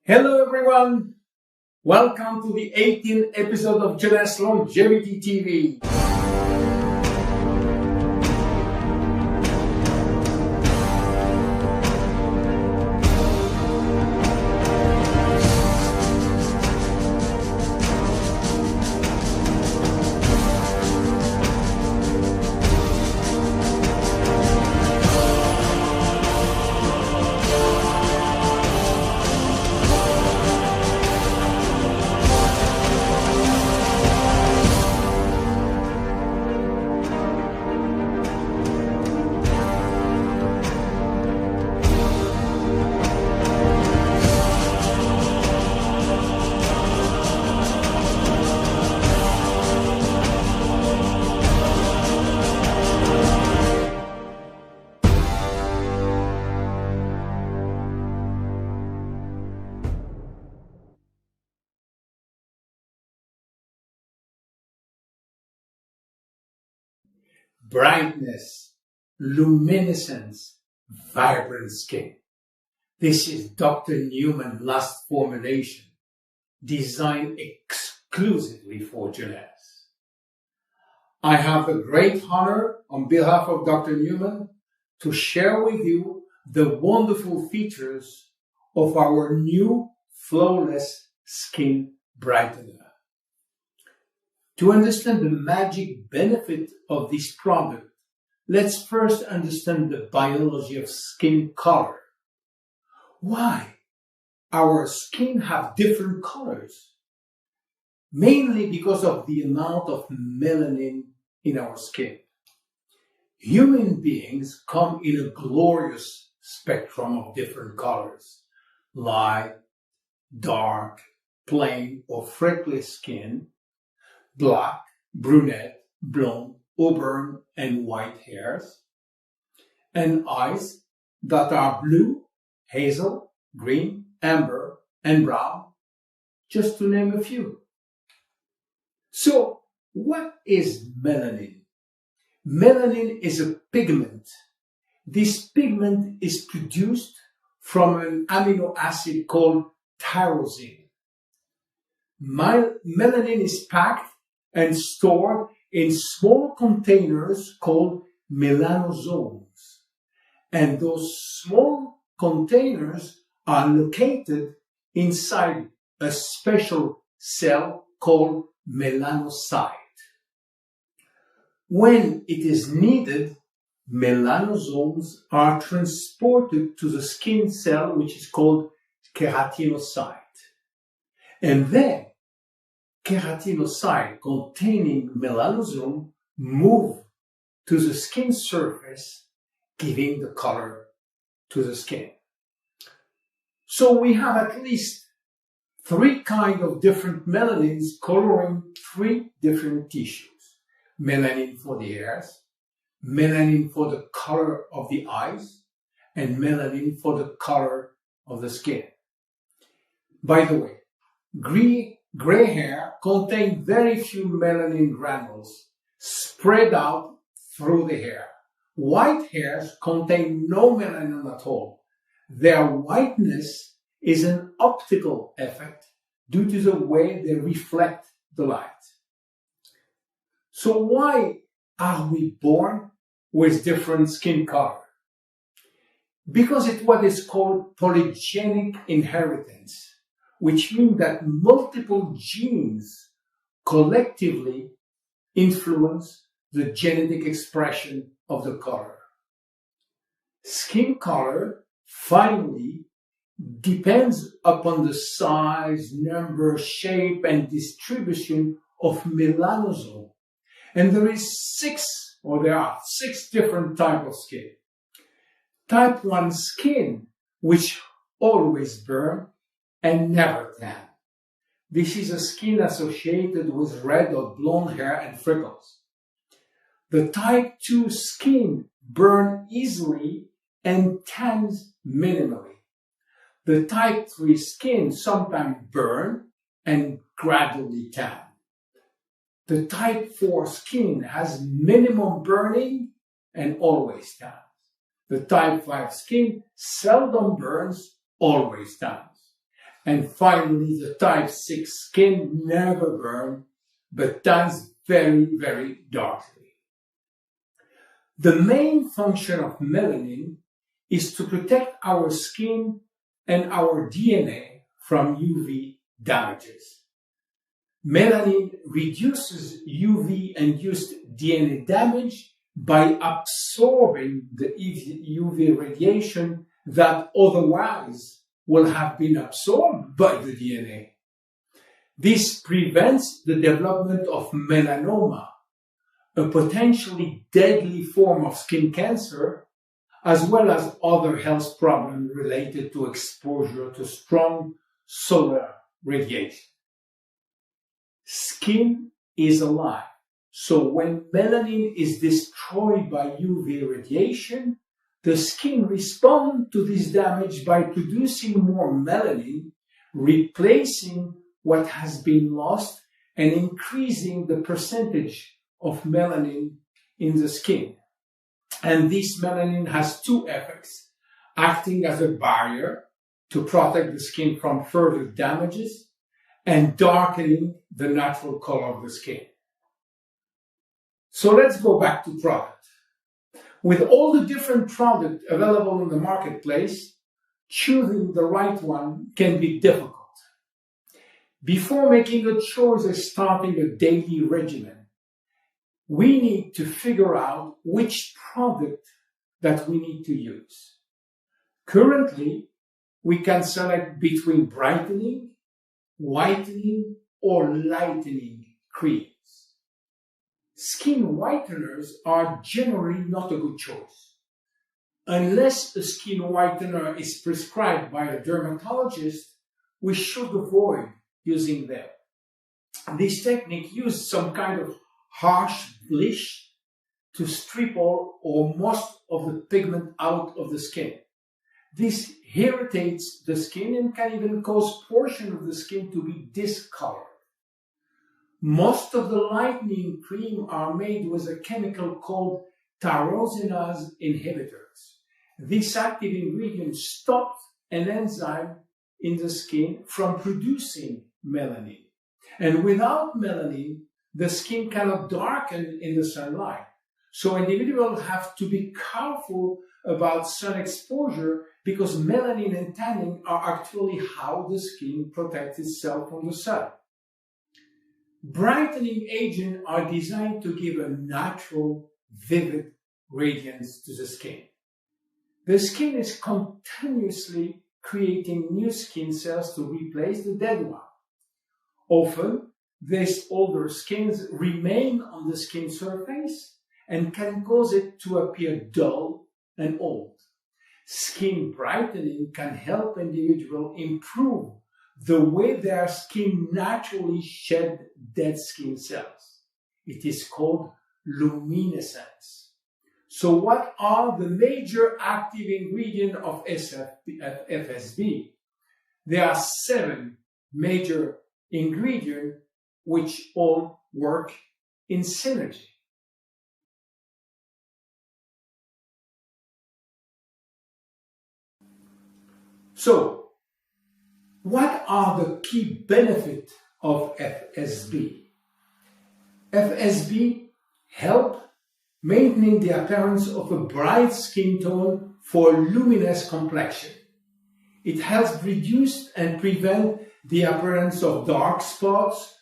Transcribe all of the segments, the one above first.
Hello everyone! Welcome to the 18th episode of Luminesce Longevity TV. Brightness, luminescence, vibrant skin. This is Dr. Newman's last formulation, designed exclusively for Luminesce. I have the great honor on behalf of Dr. Newman to share with you the wonderful features of our new flawless skin brightener. To understand the magic benefit of this product, let's first understand the biology of skin color. Why our skin have different colors? Mainly because of the amount of melanin in our skin. Human beings come in a glorious spectrum of different colors: light, dark, plain or freckly skin, black, brunette, blonde, auburn, and white hairs, and eyes that are blue, hazel, green, amber, and brown, just to name a few. So, what is melanin? Melanin is a pigment. This pigment is produced from an amino acid called tyrosine. Melanin is packed and stored in small containers called melanosomes. And those small containers are located inside a special cell called melanocyte. When it is needed, melanosomes are transported to the skin cell, which is called keratinocyte. And then keratinocyte containing melanosome move to the skin surface, giving the color to the skin. So we have at least three kinds of different melanins coloring three different tissues. Melanin for the hairs, melanin for the color of the eyes, and melanin for the color of the skin. By the way, gray hair contains very few melanin granules spread out through the hair. White hairs contain no melanin at all. Their whiteness is an optical effect due to the way they reflect the light. So why are we born with different skin color? Because it's what is called polygenic inheritance, which means that multiple genes collectively influence the genetic expression of the color. Skin color, finally, depends upon the size, number, shape, and distribution of melanosomes. And there are six different types of skin. Type 1 skin, which always burn and never tan. This is a skin associated with red or blonde hair and freckles. The type 2 skin burn easily and tans minimally. The type 3 skin sometimes burn and gradually tan. The type 4 skin has minimum burning and always tans. The type 5 skin seldom burns, always tans. And finally, the type 6 skin never burns, but tans very, very darkly. The main function of melanin is to protect our skin and our DNA from UV damages. Melanin reduces UV-induced DNA damage by absorbing the UV radiation that otherwise will have been absorbed by the DNA. This prevents the development of melanoma, a potentially deadly form of skin cancer, as well as other health problems related to exposure to strong solar radiation. Skin is alive, so when melanin is destroyed by UV radiation, the skin responds to this damage by producing more melanin, replacing what has been lost and increasing the percentage of melanin in the skin. And this melanin has two effects: acting as a barrier to protect the skin from further damages and darkening the natural color of the skin. So let's go back to product. With all the different products available in the marketplace, choosing the right one can be difficult. Before making a choice and starting a daily regimen, we need to figure out which product that we need to use. Currently, we can select between brightening, whitening, or lightening creams. Skin whiteners are generally not a good choice. Unless a skin whitener is prescribed by a dermatologist, we should avoid using them. This technique uses some kind of harsh bleach to strip all or most of the pigment out of the skin. This irritates the skin and can even cause portions of the skin to be discolored. Most of the lightening cream are made with a chemical called tyrosinase inhibitors. This active ingredient stops an enzyme in the skin from producing melanin. And without melanin, the skin cannot darken in the sunlight. So individuals have to be careful about sun exposure because melanin and tanning are actually how the skin protects itself from the sun. Brightening agents are designed to give a natural, vivid radiance to the skin. The skin is continuously creating new skin cells to replace the dead one. Often, these older skins remain on the skin surface and can cause it to appear dull and old. Skin brightening can help individuals improve the way their skin naturally shed dead skin cells. It is called luminescence. So what are the major active ingredients of FSB? There are 7 major ingredients which all work in synergy. So, what are the key benefits of FSB? FSB help maintain the appearance of a bright skin tone for luminous complexion. It helps reduce and prevent the appearance of dark spots,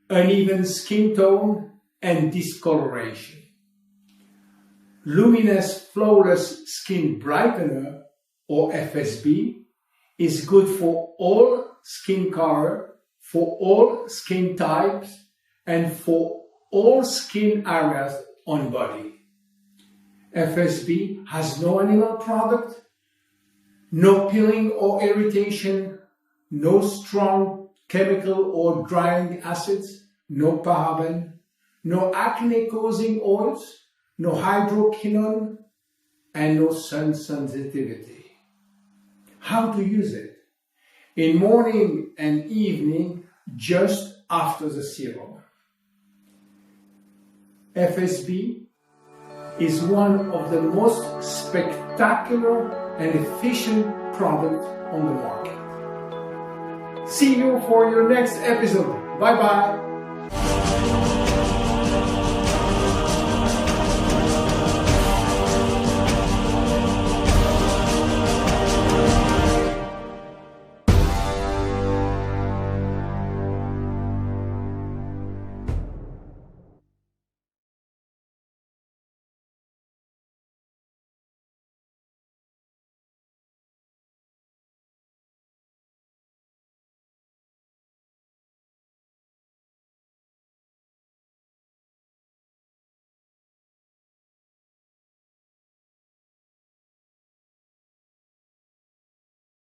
uneven skin tone, and discoloration. Luminesce Flawless Skin Brightener, or FSB, is good for all skin color, for all skin types, and for all skin areas on body. FSB has no animal product, no peeling or irritation, no strong chemical or drying acids, no paraben, no acne-causing oils, no hydroquinone, and no sun sensitivity. How to use it? In morning and evening, just after the serum. FSB is one of the most spectacular and efficient products on the market. See you for your next episode. Bye bye.